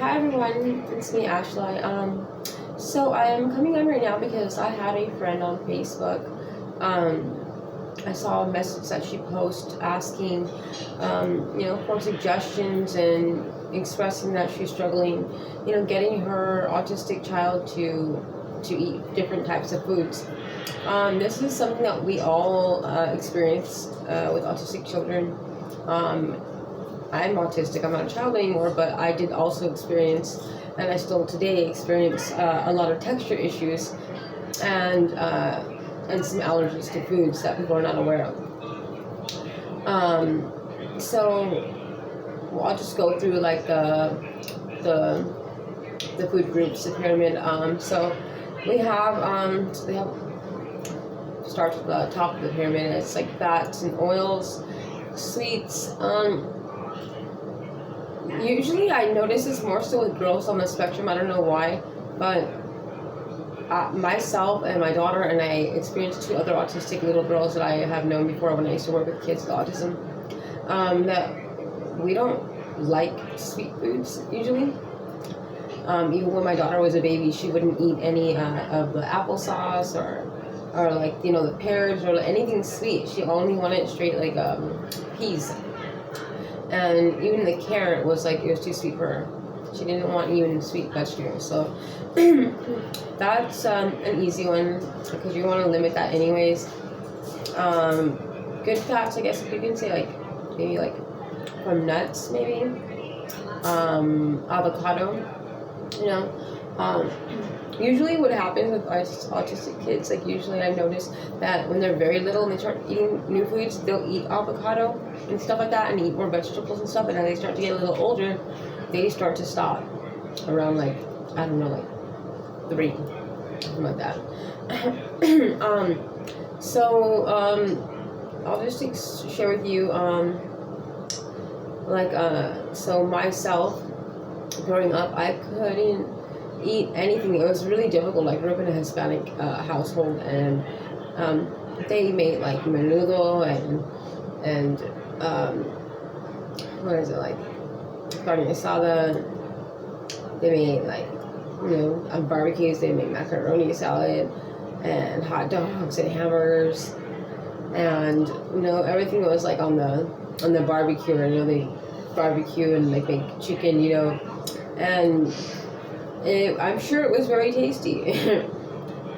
Hi everyone, it's me Ashley. So I'm coming on right now because I had a friend on Facebook. I saw a message that she posted asking, for suggestions and expressing that she's struggling, getting her autistic child to eat different types of foods. This is something that we all experience with autistic children. I'm autistic. I'm not a child anymore, but I did also experience, and I still today experience a lot of texture issues and some allergies to foods that people are not aware of. I'll just go through like the food groups, the pyramid. So we have starts at the top of the pyramid. It's like fats and oils, sweets. Usually I notice this more so with girls on the spectrum. I don't know why, but myself and my daughter and I experienced two other autistic little girls that I have known before when I used to work with kids with autism, that we don't like sweet foods usually. Even when my daughter was a baby, she wouldn't eat any of the applesauce or like, the pears or anything sweet. She only wanted straight like peas. And even the carrot was like, it was too sweet for her. She didn't want even sweet vegetables. So that's an easy one because you want to limit that anyways. Good fats, I guess if you can say, like maybe like from nuts, maybe avocado. Usually what happens with autistic kids, like usually I've noticed that when they're very little and they start eating new foods, they'll eat avocado and stuff like that and eat more vegetables and stuff, and as they start to get a little older, they start to stop around like, I don't know, like 3, something like that. I'll just share with you, so myself, growing up, I couldn't eat anything. It was really difficult. I grew up in a Hispanic household, and they made like menudo and what is it, like carne asada. They made like on barbecues. They made macaroni salad and hot dogs and hamburgers, and everything was like on the barbecue. They barbecue and like make chicken, and I'm sure it was very tasty,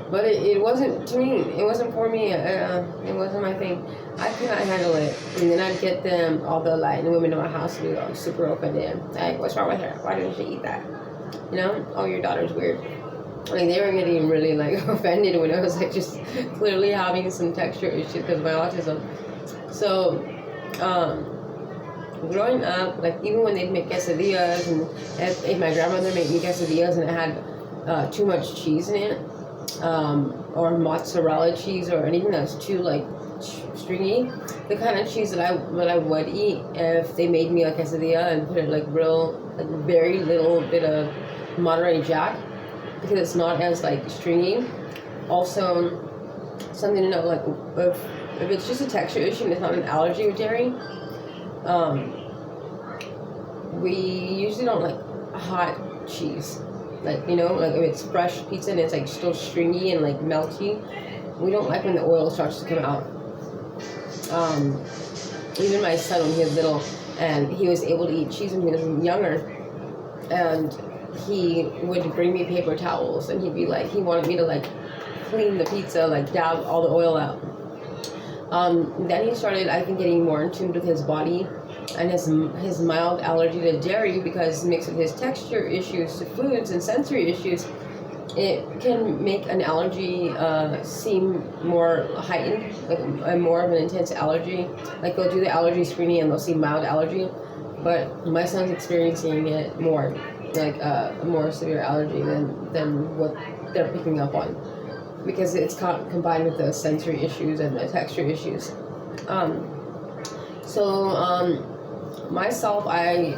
but it wasn't to me. It wasn't for me. It wasn't my thing. I could not handle it. And then I'd get them, all the Latin women in my house, to be super offended. Like, what's wrong with her? Why didn't she eat that? Oh, your daughter's weird. Like, they were getting really like offended when I was like just clearly having some texture issues because of my autism. So, growing up, like even when they'd make quesadillas, and if my grandmother made me quesadillas and it had too much cheese in it, or mozzarella cheese or anything that's too like stringy, the kind of cheese that I would eat if they made me a quesadilla and put it like very little bit of Monterey Jack, because it's not as like stringy. Also, something to know, like if it's just a texture issue and it's not an allergy with dairy, we usually don't like hot cheese. Like, like if it's fresh pizza and it's like still stringy and like melty, we don't like when the oil starts to come out. Even my son, when he was little and he was able to eat cheese when he was younger, and he would bring me paper towels and he'd be like, he wanted me to like clean the pizza, like dab all the oil out. Then he started, I think, getting more in tune with his body and his mild allergy to dairy, because mixed with his texture issues to foods and sensory issues, it can make an allergy seem more heightened, like more of an intense allergy. Like they'll do the allergy screening and they'll see mild allergy, but my son's experiencing it more, like a more severe allergy than what they're picking up on, because it's combined with the sensory issues and the texture issues. Myself, I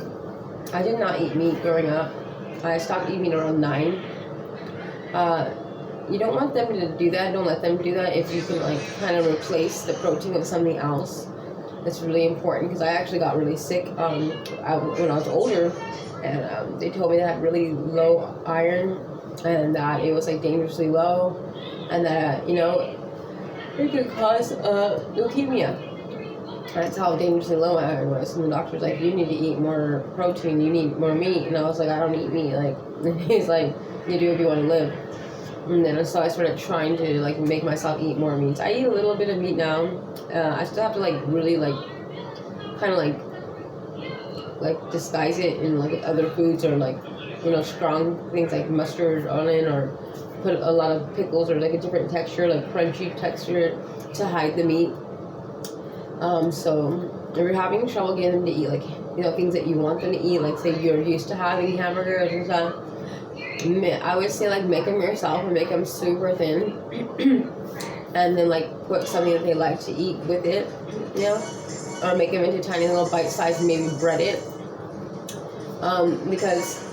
did not eat meat growing up. I stopped eating around 9. You don't want them to do that. Don't let them do that if you can like kind of replace the protein with something else. It's really important because I actually got really sick when I was older, and they told me that I had really low iron, and that it was like dangerously low, and that it could cause leukemia. That's how dangerously low my iron was. And the doctor was like, "You need to eat more protein. You need more meat." And I was like, "I don't eat meat." Like, and he's like, "You do if you want to live." And then so I started trying to like make myself eat more meat. I eat a little bit of meat now. I still have to like really like kind of like disguise it in like other foods, or like strong things like mustard on it, or put a lot of pickles, or like a different texture, like crunchy texture, to hide the meat. So if you're having trouble getting them to eat like things that you want them to eat, like say you're used to having hamburgers and stuff, I would say like make them yourself and make them super thin, and then like put something that they like to eat with it, or make them into tiny little bite size and maybe bread it, because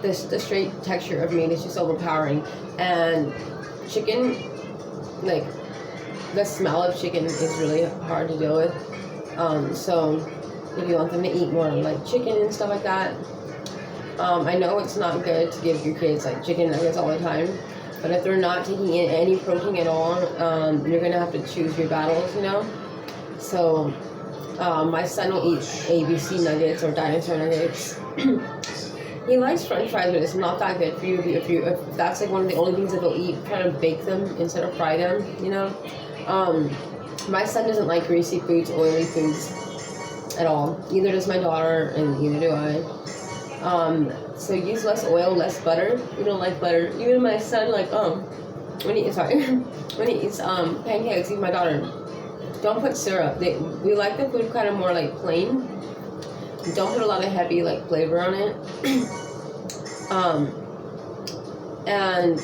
the straight texture of meat is just overpowering. And chicken, like the smell of chicken is really hard to deal with. So if you want them to eat more like chicken and stuff like that, I know it's not good to give your kids like chicken nuggets all the time, but if they're not taking in any protein at all, you're gonna have to choose your battles, So my son will eat ABC nuggets or dinosaur nuggets. He likes French fries, but it's not that good for you. If that's like one of the only things that they'll eat, try to bake them instead of fry them. My son doesn't like greasy foods, oily foods at all. Neither does my daughter, and neither do I. So use less oil, less butter. We don't like butter. Even my son, like when he eats pancakes, even my daughter, don't put syrup. We like the food kind of more like plain. Don't put a lot of heavy like flavor on it. And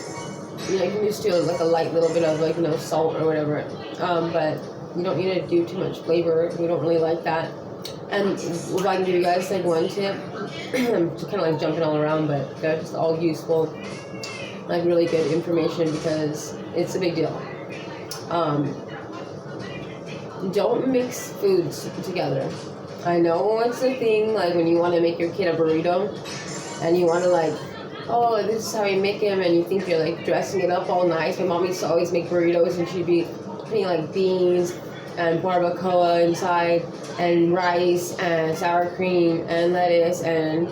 you can just do like a light little bit of like salt or whatever. But you don't need to do too much flavor. We don't really like that. And if I can give you guys like one tip, I'm just kind of like jumping all around, but they're just all useful, like really good information, because it's a big deal. Don't mix foods together. I know it's a thing, like when you want to make your kid a burrito, and you want to like, oh, this is how you make him, and you think you're like dressing it up all nice. My mom used to always make burritos, and she'd be putting like beans and barbacoa inside, and rice and sour cream and lettuce, and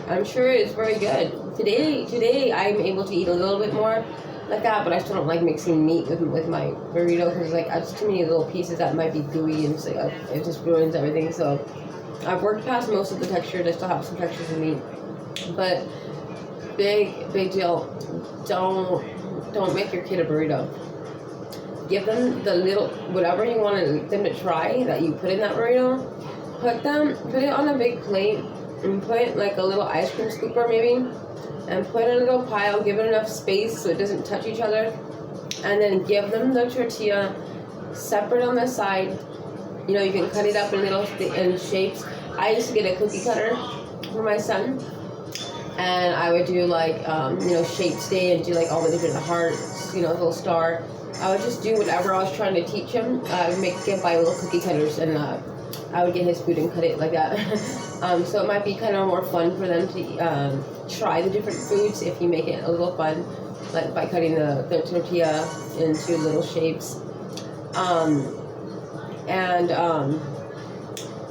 I'm sure it's very good. Today I'm able to eat a little bit more like that, but I still don't like mixing meat with my burrito, because like I just too many little pieces that might be gooey, and so, it just ruins everything. So I've worked past most of the textures. I still have some textures in meat, but big deal. Don't make your kid a burrito. Give them the little whatever you want them to try that you put in that burrito. Put it on a big plate, and put like a little ice cream scooper maybe, and put in a little pile. Give it enough space so it doesn't touch each other, and then give them the tortilla separate on the side. You can cut it up in little in shapes. I used to get a cookie cutter for my son, and I would do like shapes day, and do like all the different hearts, little star. I would just do whatever I was trying to teach him. I would buy little cookie cutters, and I would get his food and cut it like that. So it might be kind of more fun for them to try the different foods if you make it a little fun, like by cutting the tortilla into little shapes.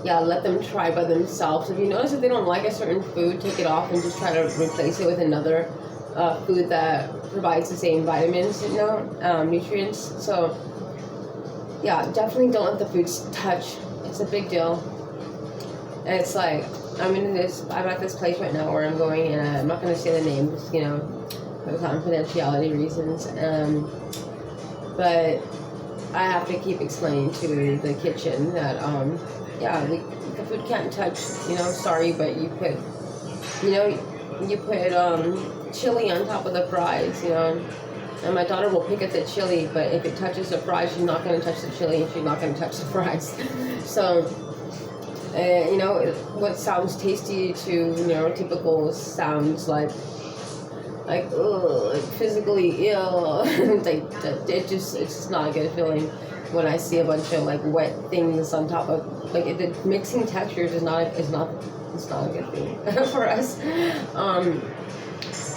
Let them try by themselves. If you notice that they don't like a certain food, take it off and just try to replace it with another food that provides the same vitamins, nutrients. So definitely don't let the foods touch. It's a big deal. And it's like I'm at this place right now where I'm going, and I'm not going to say the name, just for confidentiality reasons. But I have to keep explaining to the kitchen that the food can't touch. Sorry, but you put chili on top of the fries, and my daughter will pick at the chili, but if it touches the fries, she's not going to touch the chili, and she's not going to touch the fries. So, what sounds tasty to neurotypical sounds like physically ill. It's just not a good feeling. when I see a bunch of like wet things on top of like the mixing textures it's not a good thing for us.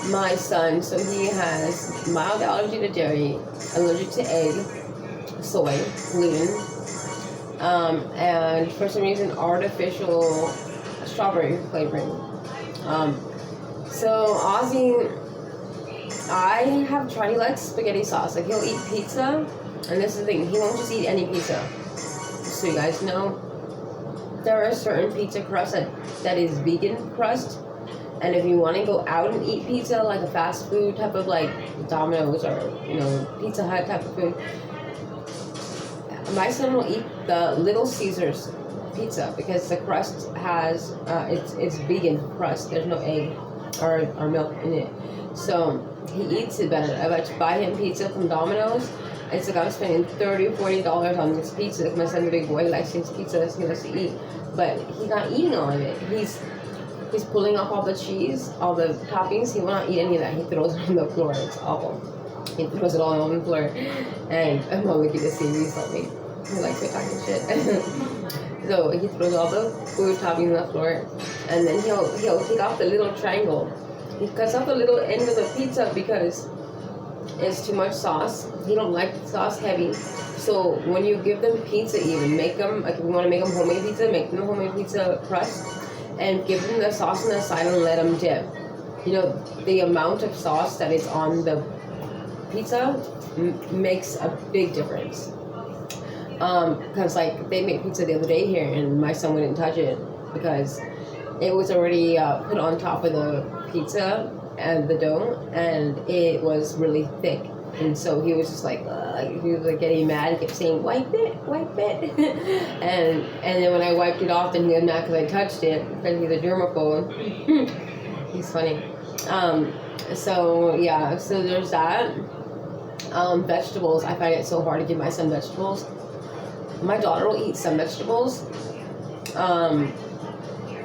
My son, so he has mild allergy to dairy, allergic to egg, soy, gluten, and for some reason artificial strawberry flavoring. So Ozzy, I have tried. He likes spaghetti sauce. Like he'll eat pizza, and this is the thing. He won't just eat any pizza. So you guys know, there are certain pizza crusts that is vegan crust. And if you want to go out and eat pizza, like a fast food type of like Domino's or Pizza Hut type of food, my son will eat the Little Caesars pizza because the crust has it's vegan crust. There's no egg or milk in it, so he eats it better. If I buy him pizza from Domino's, it's like I'm spending $30-$40 on this pizza. Like my son's a big boy, he likes his pizza, he likes to eat, but he's not eating all of it. He's pulling off all the cheese, all the toppings. He will not eat any of that. He throws it on the floor. It's awful. He throws it all on the floor. And I'm not looking to see me something. He likes me talking shit. So he throws all the food toppings on the floor. And then he'll take off the little triangle. He cuts off the little end of the pizza because it's too much sauce. He don't like sauce heavy. So when you give them pizza, even make them, like if you want to make them homemade pizza, make them homemade pizza crust. And give them the sauce on the side and let them dip. The amount of sauce that is on the pizza makes a big difference. Because like they made pizza the other day here and my son wouldn't touch it because it was already put on top of the pizza and the dough and it was really thick. And so he was just like, he was like getting mad. He kept saying, wipe it. and then when I wiped it off, then he was mad because I touched it because he's a germaphobe. He's funny. So there's that. Vegetables, I find it so hard to give my son vegetables. My daughter will eat some vegetables.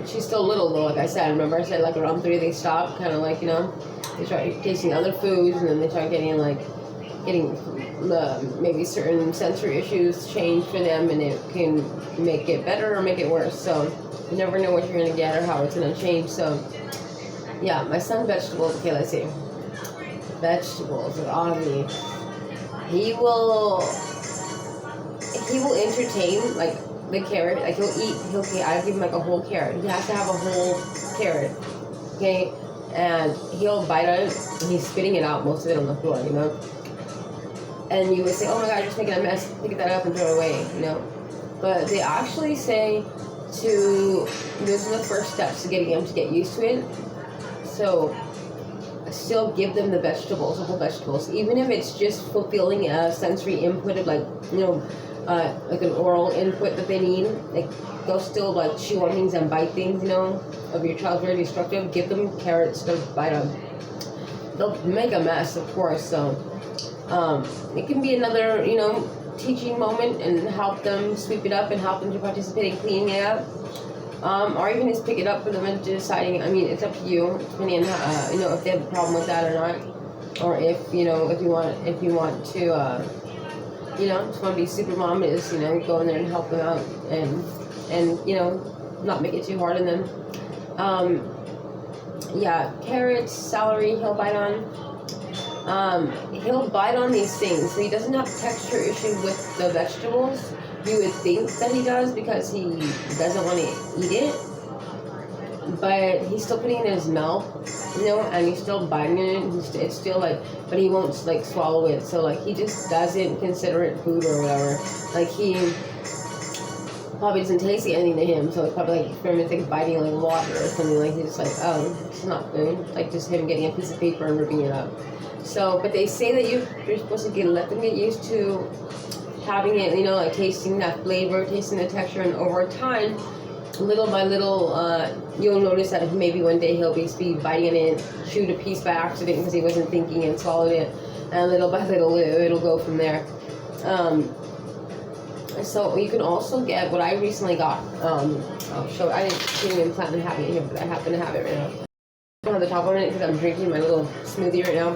She's still little though, like I said. Remember I said like around 3 they stop, kind of like, they start tasting other foods and then they start getting maybe certain sensory issues change for them and it can make it better or make it worse. So you never know what you're going to get or how it's going to change. So yeah, my son vegetables. Okay, let's see. Vegetables with Avi. He will entertain like the carrot. Like I give him like a whole carrot. He has to have a whole carrot. Okay, and he'll bite on it and he's spitting it out, most of it on the floor, And you would say, oh my God, you're just making a mess. Pick that up and throw it away, But they actually say those are the first steps to getting them to get used to it. So still give them the vegetables, the whole vegetables, even if it's just fulfilling a sensory input of like an oral input that they need. Like they'll still like chew on things and bite things, If your child's very destructive, give them carrots to bite on. They'll make a mess, of course, so. It can be another, teaching moment and help them sweep it up and help them to participate in cleaning it up. Or even just pick it up for them and deciding, it's up to you, depending on how, if they have a problem with that or not. Or if you want to, just want to be super mom is, go in there and help them out and not make it too hard on them. Carrots, celery, he'll bite on. He'll bite on these things. So he doesn't have texture issues with the vegetables. You would think that he does because he doesn't want to eat it. But he's still putting it in his mouth, and he's still biting it. It's still but he won't swallow it. So he just doesn't consider it food or whatever. He probably doesn't taste anything to him. So it's probably for him it's biting water or something. He's just it's not food. Just him getting a piece of paper and ripping it up. So, but they say that you're supposed to let them get used to having it, tasting that flavor, tasting the texture, and over time, little by little, you'll notice that maybe one day he'll be biting it, chewed a piece by accident because he wasn't thinking and swallowed it, and little by little it'll go from there. So you can also get what I recently got. I'll show. I didn't even plan on having it here, but I happen to have it right now. I don't have the top on it because I'm drinking my little smoothie right now.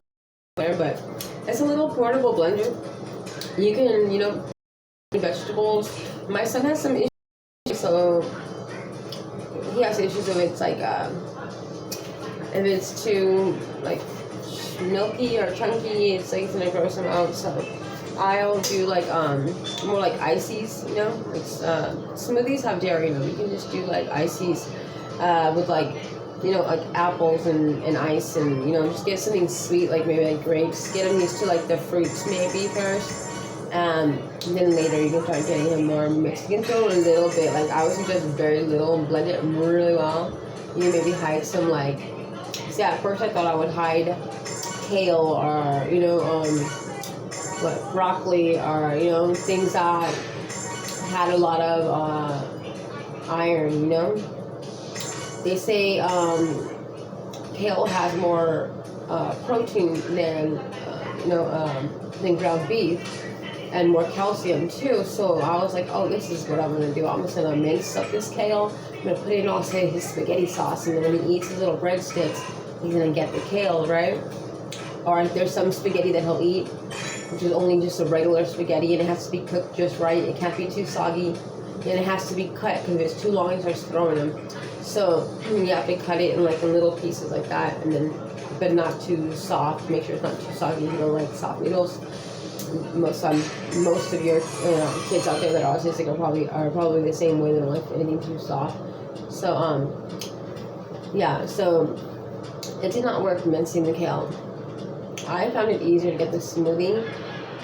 But it's a little portable blender. You can, vegetables. My son has some issues, so he has issues if it's like if it's too like milky or chunky, it's like it's gonna gross him out. So I'll do like more like ices, you know. It's smoothies have dairy in them. You can just do like ices with like, you know, like apples and ice, and you know, just get something sweet like maybe like grapes. Get him used to like the fruits maybe first. And then later you can start getting him more mixed. You can throw a little bit, like I would suggest very little, and blend it really well. You can maybe hide some like, see at first I thought I would hide kale or, you know, what, broccoli or, you know, things that had a lot of iron, you know. They say kale has more protein than, than ground beef, and more calcium too. So I was like, oh, this is what I'm gonna do. I'm just gonna mince up this kale. I'm gonna put it in all, say, his spaghetti sauce, and then when he eats his little breadsticks, he's gonna get the kale, right? Or if there's some spaghetti that he'll eat, which is only just a regular spaghetti, and it has to be cooked just right. It can't be too soggy, and it has to be cut, because if it's too long, it starts throwing them. So you have to cut it in like in little pieces like that, and then, but not too soft. Make sure it's not too soggy. You don't like soft noodles. Most of your kids out there that are autistic are probably the same way. They don't like anything too soft. So yeah. So it did not work mincing the kale. I found it easier to get the smoothie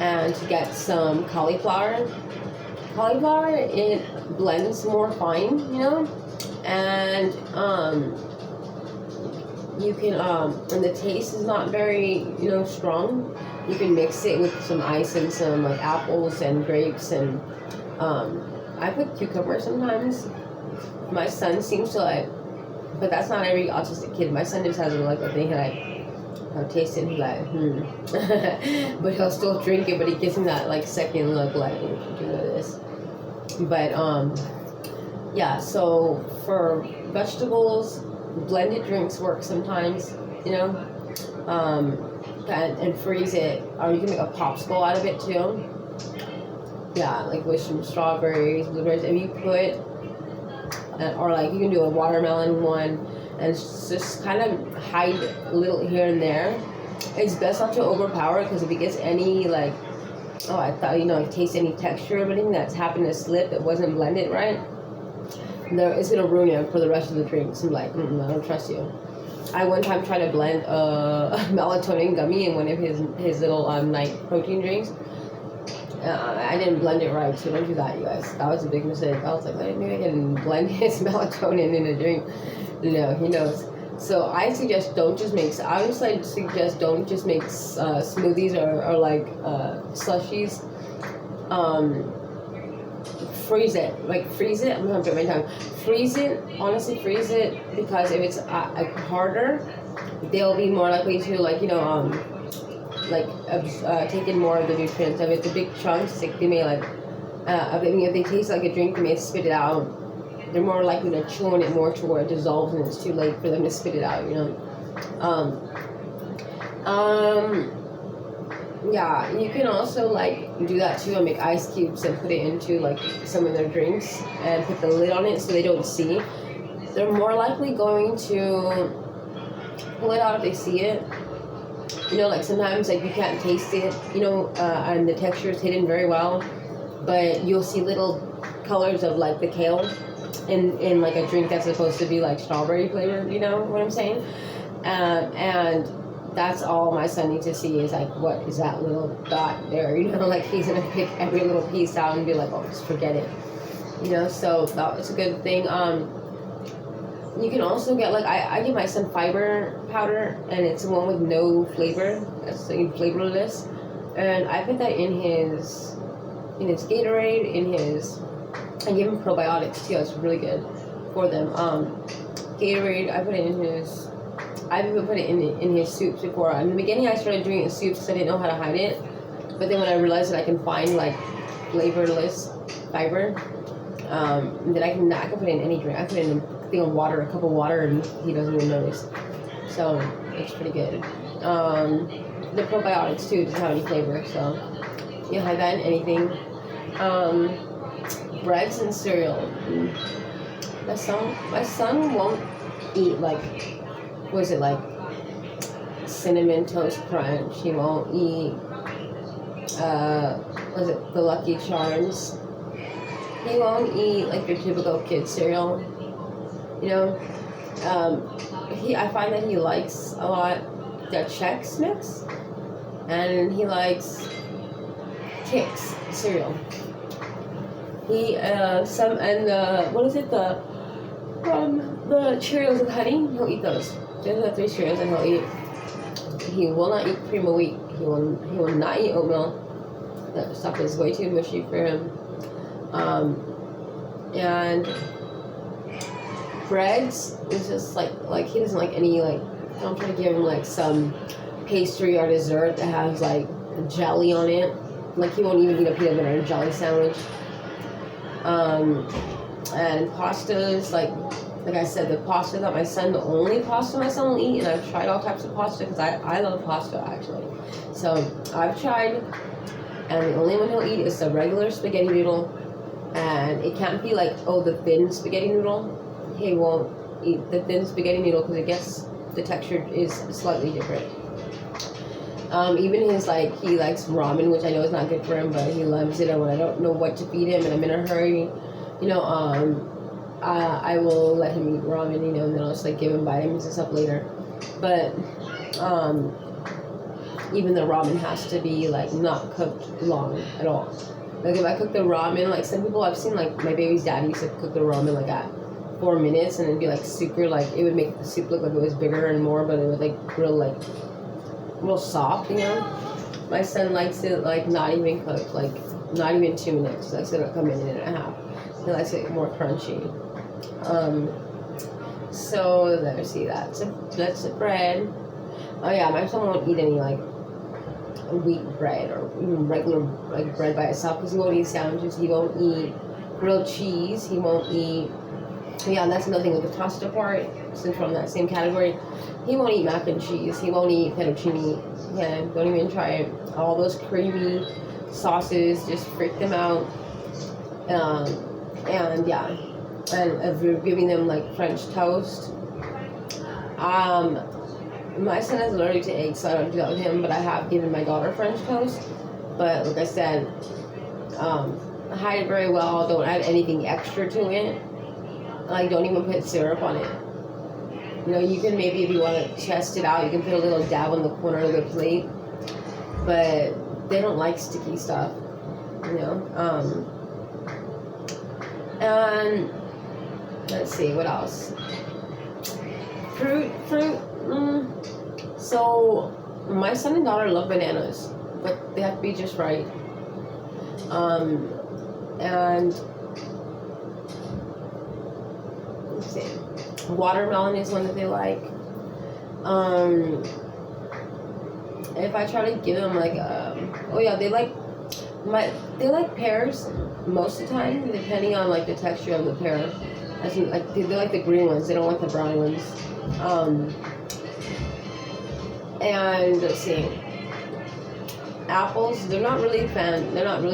and to get some cauliflower. Cauliflower, it blends more fine, you know, and you can and the taste is not very, you know, strong. You can mix it with some ice and some like apples and grapes, and I put cucumber sometimes. My son seems to like, but that's not every autistic kid. My son just has like a thing like, I'll taste it and he's like, but he'll still drink it, but he gives him that like second look like, do this. But yeah, so for vegetables, blended drinks work sometimes, you know. And freeze it, or you can make a popsicle out of it too. Yeah, like with some strawberries, blueberries. If you put, or like you can do a watermelon one, and just kind of hide a little here and there. It's best not to overpower it, because if it gets any like, oh, I thought, you know, it tastes any texture of anything that's happened to slip that wasn't blended right, it's gonna ruin it for the rest of the drinks. I'm like, I don't trust you. I one time tried to blend a melatonin gummy in one of his little night protein drinks. I didn't blend it right, so don't do that, you guys. That was a big mistake. I was like, maybe I can blend his melatonin in a drink. No, he knows. So I suggest don't just make smoothies or like slushies. Freeze it, I'm gonna put my tongue. Freeze it, honestly, freeze it, because if it's harder, they'll be more likely to, like, you know, take in more of the nutrients. If it's a big chunks, like they may like, if they taste like a drink, they may spit it out. They're more likely to chew on it more to where it dissolves, and it's too late for them to spit it out, you know. Yeah, you can also like do that too and make ice cubes and put it into like some of their drinks and put the lid on it so they don't see. They're more likely going to pull it out if they see it. You know, like sometimes like you can't taste it, you know, and the texture is hidden very well, but you'll see little colors of like the kale in like a drink that's supposed to be like strawberry flavored, you know what I'm saying? And that's all my son needs to see is like, what is that little dot there? You know, like he's gonna pick every little piece out and be like, oh, just forget it. You know, so that was a good thing. You can also get like, I give my son fiber powder, and it's the one with no flavor. That's like flavorless, and I put that in his Gatorade, I give him probiotics too. It's really good for them. Gatorade, I put it in his. I've even put it in his soups before. In the beginning, I started doing it in soups because I didn't know how to hide it. But then when I realized that I can find like flavorless fiber, that I can put it in any drink. I put it in a thing of water, a cup of water, and he doesn't even notice. So it's pretty good. The probiotics too doesn't have any flavor, so you hide that in anything. Breads and cereal. My son won't eat like, what is it, like cinnamon toast crunch. He won't eat what is it, the Lucky Charms. He won't eat like your typical kid cereal. You know, I find that he likes a lot the Chex Mix, and he likes Kix cereal. He what is it, the Cheerios with honey. He'll eat those. Those are the 3 Cheerios that he'll eat. He will not eat cream of wheat. He will not eat oatmeal. That stuff is way too mushy for him. And breads is just like he doesn't like any, like, don't try to give him like some pastry or dessert that has like jelly on it. Like, he won't even eat a peanut butter and jelly sandwich. And pastas, like I said, the pasta that the only pasta my son will eat, and I've tried all types of pasta because I love pasta actually. So I've tried, and the only one he'll eat is the regular spaghetti noodle, and it can't be like, oh, the thin spaghetti noodle. He won't eat the thin spaghetti noodle because the texture is slightly different. Even his, like, he likes ramen, which I know is not good for him, but he loves it. And when I don't know what to feed him and I'm in a hurry, you know, I will let him eat ramen, you know, and then I'll just like give him vitamins and stuff later. But even the ramen has to be like not cooked long at all. Like, if I cook the ramen, like some people I've seen, like my baby's dad used to cook the ramen like at 4 minutes, and it'd be like super, like, it would make the soup look like it was bigger and more, but it would like real soft, you know. My son likes it like not even cooked, like not even 2 minutes. He likes it to come in a minute and a half. He likes it more crunchy. So let's see, that's the bread. Oh yeah, my son won't eat any like wheat bread or even regular like bread by itself because he won't eat sandwiches. He won't eat grilled cheese. He won't eat. Yeah, that's another thing with the pasta part. Since we're in that same category, he won't eat mac and cheese. He won't eat fettuccine. Yeah, don't even try it. All those creamy sauces just freak them out. And yeah, and if you're giving them like French toast, my son is allergic to eggs, so I don't do that with him. But I have given my daughter French toast. But like I said, hide it very well. Don't add anything extra to it. Like, don't even put syrup on it. You know, you can maybe, if you want to test it out, you can put a little dab on the corner of the plate. But they don't like sticky stuff, you know. And let's see, what else? Fruit. So my son and daughter love bananas, but they have to be just right. And let's see, watermelon is one that they like. If I try to give them like they like pears most of the time, depending on like the texture of the pear. I think like they like the green ones. They don't like the brown ones. And let's see, apples. They're not really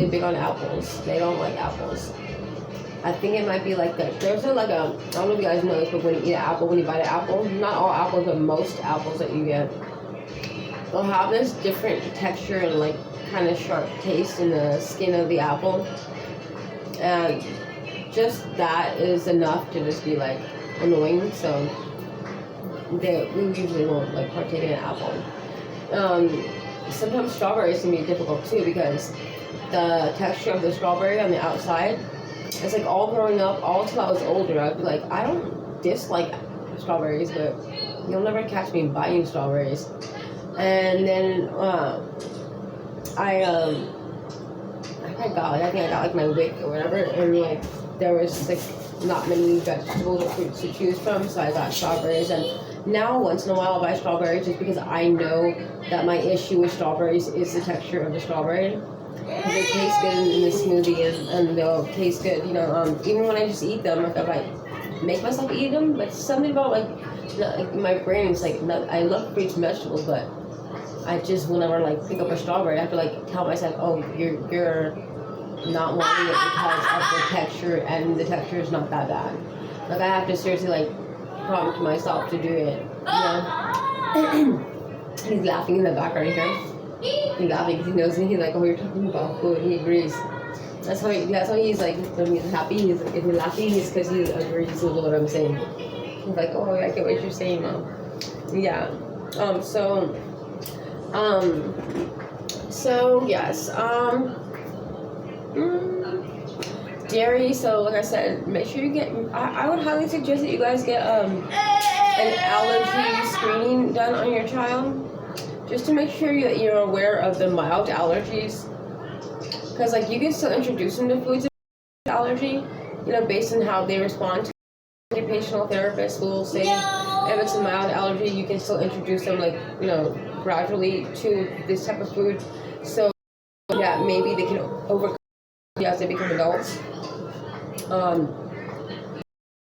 big on apples. They don't like apples. I think it might be like that. There's like I don't know if you guys know this, but when you eat an apple, when you bite an apple, not all apples, but most apples that you get, they'll have this different texture and like kind of sharp taste in the skin of the apple. And just that is enough to just be like annoying. So we usually won't like partake in an apple. Sometimes strawberries can be difficult too because the texture of the strawberry on the outside, it's like all growing up, all until I was older, I'd be like, I don't dislike strawberries, but you'll never catch me buying strawberries. And then I think I got like my wick or whatever, and like there was like not many vegetables or fruits to choose from, so I got strawberries. And now once in a while I'll buy strawberries just because I know that my issue with strawberries is the texture of the strawberry. Because they taste good in the smoothie and they'll taste good, you know. Even when I just eat them, like I make myself eat them, but something about like my brain is like, I love fruits and vegetables, but I just whenever like pick up a strawberry, I have to like tell myself, oh, you're not wanting it because of the texture, and the texture is not that bad. Like I have to seriously like prompt myself to do it. He's laughing in the background here. He's laughing because he knows me. He's like, oh, you're talking about food. He agrees. That's how he's like, when he's happy, if he's laughing, it's because he agrees with what I'm saying. He's like, oh, I get what you're saying, Mom. Yeah. So yes. Dairy. So like I said, make sure you get. I would highly suggest that you guys get an allergy screening done on your child, just to make sure that you're aware of the mild allergies. Because like you can still introduce them to foods with allergy, based on how they respond to. Occupational therapist will say if it's a mild allergy, you can still introduce them gradually to this type of food. So yeah, maybe they can overcome as they become adults.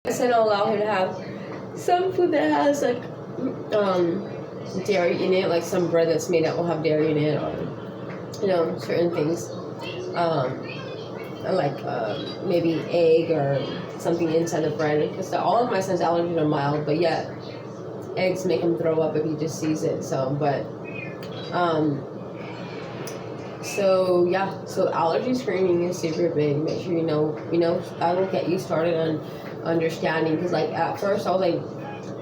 I said I'll allow her to have some food that has like dairy in it, like some bread that's made that will have dairy in it, or certain things. Like maybe egg or something inside the bread, because all of my son's allergies are mild, but yet eggs make him throw up if he just sees it. So allergy screening is super big. Make sure I will get you started on understanding, because like at first I was like,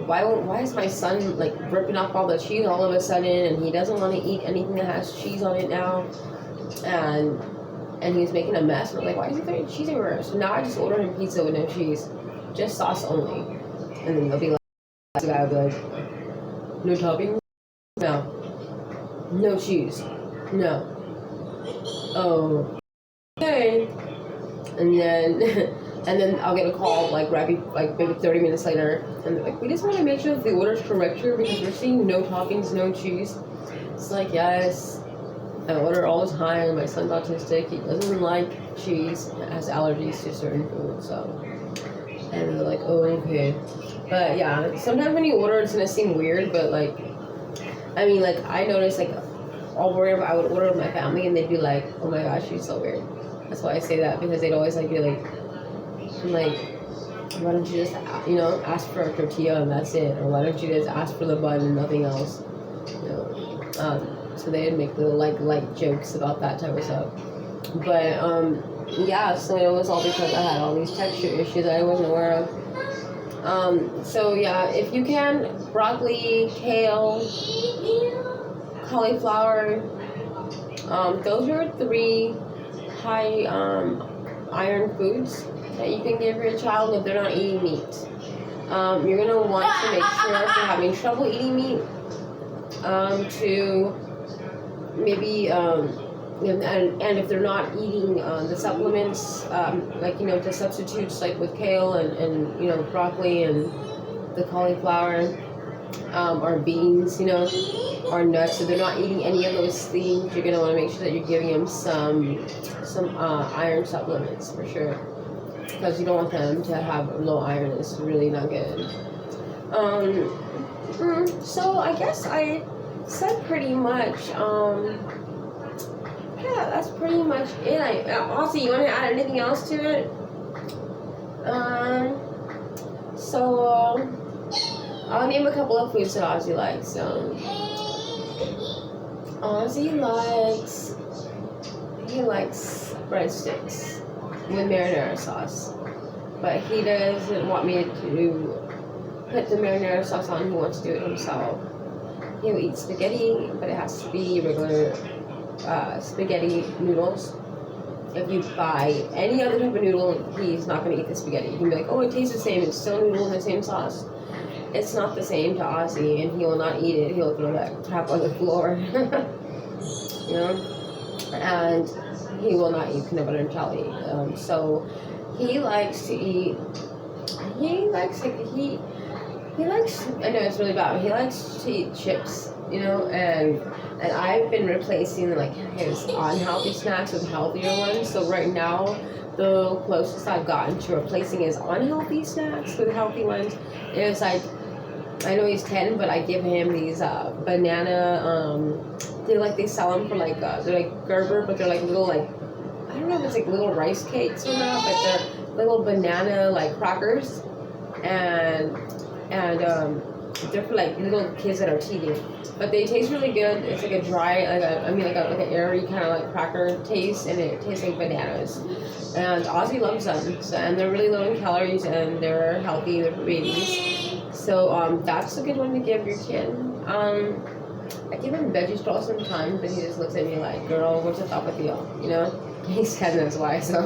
why is my son like ripping off all the cheese all of a sudden, and he doesn't want to eat anything that has cheese on it now, and he's making a mess. And I'm like, why is he throwing cheese everywhere? So now I just order him pizza with no cheese, just sauce only. And then they'll be like, the guy will be like, no topping? No. No cheese? No. Oh. Okay. And then I'll get a call like maybe 30 minutes later, and they're like, we just want to make sure that the order's correct here because we're seeing no toppings, no cheese. It's like, yes. I order all the time. My son's autistic. He doesn't like cheese. He has allergies to certain foods. So, and they're like, oh, okay. But yeah, sometimes when you order, it's gonna seem weird. But I noticed I would order with my family, and they'd be like, oh my gosh, she's so weird. That's why I say that, because they'd always be like, I'm like, why don't you just ask for a tortilla and that's it, or why don't you just ask for the bun and nothing else, So they'd make little light jokes about that type of stuff. But yeah, so it was all because I had all these texture issues that I wasn't aware of. So yeah, if you can, broccoli, kale, cauliflower, those are 3 high iron foods that you can give your child if they're not eating meat. You're gonna want to make sure if they're having trouble eating meat, to maybe and if they're not eating the supplements, the substitutes like with kale and broccoli and the cauliflower, or beans, or nuts. So they're not eating any of those things. You're gonna want to make sure that you're giving them some iron supplements for sure, because you don't want them to have low iron. It's really not good. So I guess I said pretty much. Yeah, that's pretty much it. Also, you want to add anything else to it? So I'll name a couple of foods that Ozzy likes. Ozzy likes breadsticks with marinara sauce, but he doesn't want me to put the marinara sauce on. He wants to do it himself. He'll eat spaghetti, but it has to be regular spaghetti noodles. If you buy any other type of noodle, he's not going to eat the spaghetti. You can be like, oh, it tastes the same. It's still noodle in the same sauce. It's not the same to Ozzy, and he will not eat it. He'll throw that crap on the floor. And he will not eat peanut butter and jelly. So he likes to eat. He likes. I know it's really bad, but he likes to eat chips. And I've been replacing his unhealthy snacks with healthier ones. So right now, the closest I've gotten to replacing his unhealthy snacks with healthy ones is I know he's 10, but I give him these banana. They sell them for they're like Gerber, but they're little I don't don't know if it's like little rice cakes or not, but they're little banana like crackers, and they're for like little kids that are teething. But they taste really good. It's like a dry, like an airy kind of like cracker taste, and it tastes like bananas. And Ozzy loves them, so, and they're really low in calories, and they're healthy. They're for babies, so that's a good one to give your kid. I give him veggie straw sometimes, but he just looks at me like, "Girl, what's the top with you?" You know, he said that's why. So,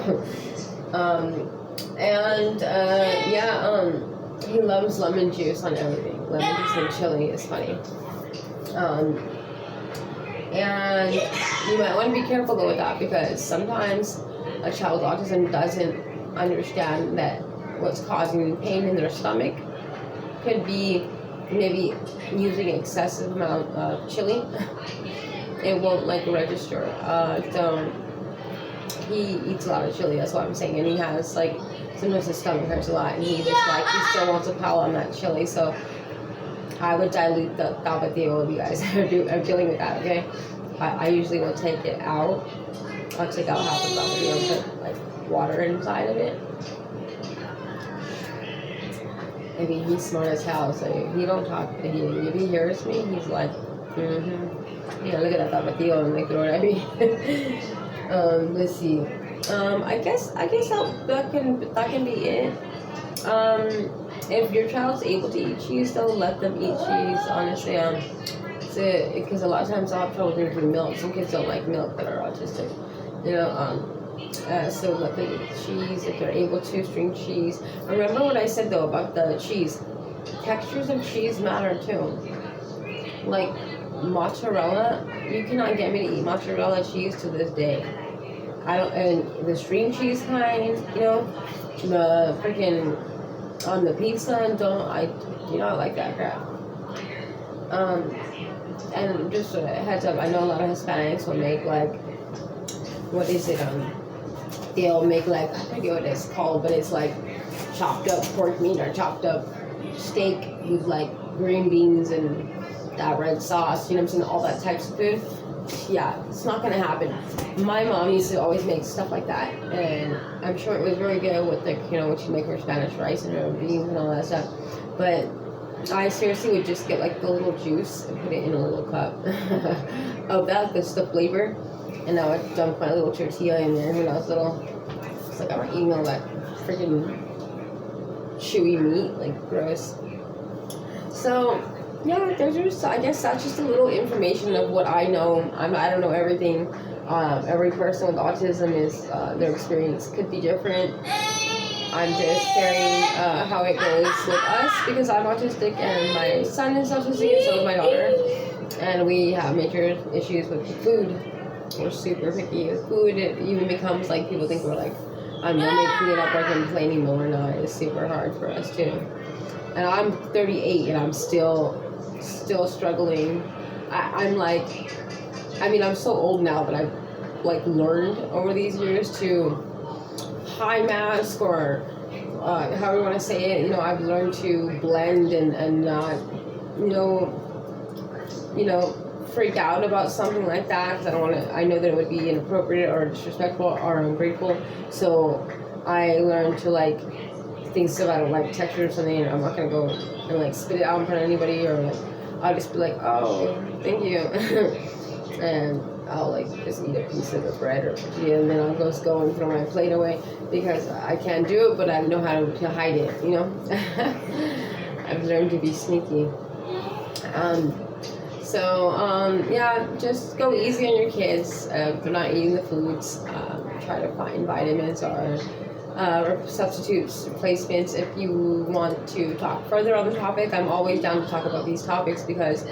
he loves lemon juice on everything. Lemon juice and chili is funny. And you might want to be careful though with that, because sometimes a child with autism doesn't understand that what's causing pain in their stomach could be maybe using excessive amount of chili. It won't like register. So he eats a lot of chili, that's what I'm saying, and he has like sometimes his stomach hurts a lot, and he still wants to pile on that chili. So I would dilute the tapatio if you guys are dealing with that, okay? I usually will take it out. I'll take out half the tapatio and put like water inside of it. Maybe he's smart as hell, so he don't talk. If he hears me, he's like, yeah, look at that tapatio and like throw it at me. Let's see. I guess that can be it. If your child's able to eat cheese, though, let them eat cheese. Honestly, because a lot of times I'll have trouble drinking milk. Some kids don't like milk that are autistic, you know. So let them eat cheese if they're able to. String cheese. Remember what I said though about the cheese. Textures of cheese matter too. Like mozzarella, you cannot get me to eat mozzarella cheese to this day. I don't, and the string cheese kind, you know, the freaking on the pizza, I do not like that crap. And just a heads up, I know a lot of Hispanics will make like, what is it? They'll make like, I forget what it's called, but it's like chopped up pork meat or chopped up steak with like green beans and that red sauce. You know what I'm saying? All that types of food. Yeah, it's not gonna happen. My mom used to always make stuff like that, and I'm sure it was very good with the, you know, when she'd make her Spanish rice and her beans and all that stuff. But I seriously would just get like the little juice and put it in a little cup of that, that's the flavor, and I would dump my little tortilla in there when I was little. It's like I'm not eating all that freaking chewy meat, like gross. So yeah, there's just, I guess that's just a little information of what I know. I don't know everything. Every person with autism is, their experience could be different. I'm just sharing how it goes with us, because I'm autistic and my son is autistic and so is my daughter. And we have major issues with food. We're super picky with food. It even becomes like people think we're like, we'll make food up like complaining, but we're not. It's super hard for us too. And I'm 38 and I'm still struggling. I'm like, I'm so old now, but I've like learned over these years to high mask, or however you want to say it. You know, I've learned to blend and not, freak out about something like that, because I don't want to. I know that it would be inappropriate or disrespectful or ungrateful. So I learned to like things if I don't like texture or something, I'm not gonna go and like spit it out in front of anybody, or like I'll just be like, oh, thank you, and I'll like just eat a piece of the bread or tortilla, and then I'll just go and throw my plate away, because I can't do it, but I know how to hide it, you know. I've learned to be sneaky. Yeah, just go easy on your kids. If they're not eating the foods, try to find vitamins or substitutes, replacements. If you want to talk further on the topic, I'm always down to talk about these topics, because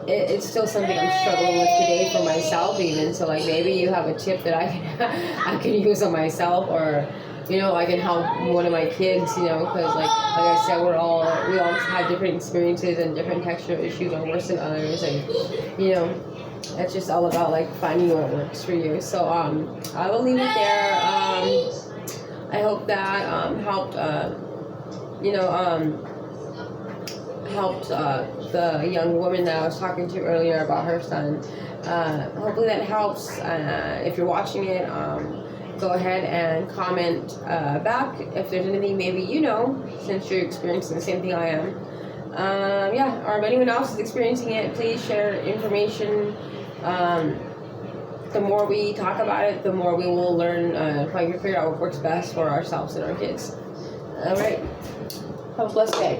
it's still something I'm struggling with today for myself even. So like maybe you have a tip that I can use on myself, or I can help one of my kids, because like I said, we all have different experiences and different texture issues are worse than others, and it's just all about like finding what works for you. So I will leave it there. I hope that helped helped the young woman that I was talking to earlier about her son. Hopefully that helps. If you're watching it, go ahead and comment back if there's anything maybe you know, since you're experiencing the same thing I am. Or if anyone else is experiencing it, please share information. The more we talk about it, the more we will learn, try to figure out what works best for ourselves and our kids. All right. Have a blessed day.